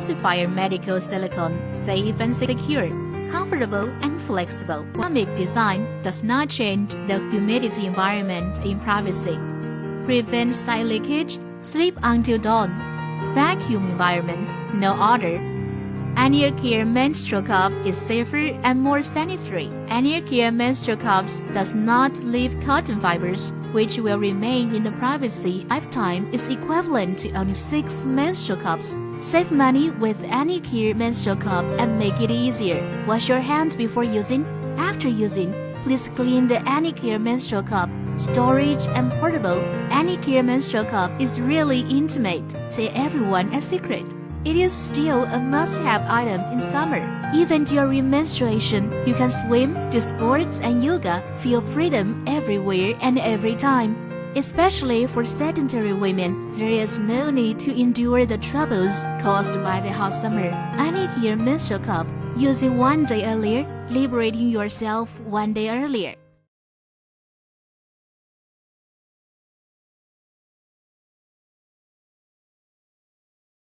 certified medical silicone, safe and secure, comfortable and flexible. Ergonomic design does not change the humidity environment in privacy. Prevents side leakage, sleep until dawn. Vacuum environment, no odor. Aneercare Menstrual Cup is safer and more sanitary. Aneercare Menstrual Cups does not leave cotton fibers, which will remain in the privacy lifetime is equivalent to only 6 menstrual cups. Save money with Aneercare Menstrual Cup and make it easier. Wash your hands before using. After using, please clean the Aneercare Menstrual Cup. Storage and portable. Aneercare Menstrual Cup is really intimate. Tell everyone a secret. It is still a must-have item in summer. Even during menstruation, you can swim, do sports and yoga, feel freedom everywhere and every time. Especially for sedentary women, there is no need to endure the troubles caused by the hot summer. Aneercare Menstrual Cup, using one day earlier, liberating yourself one day earlier.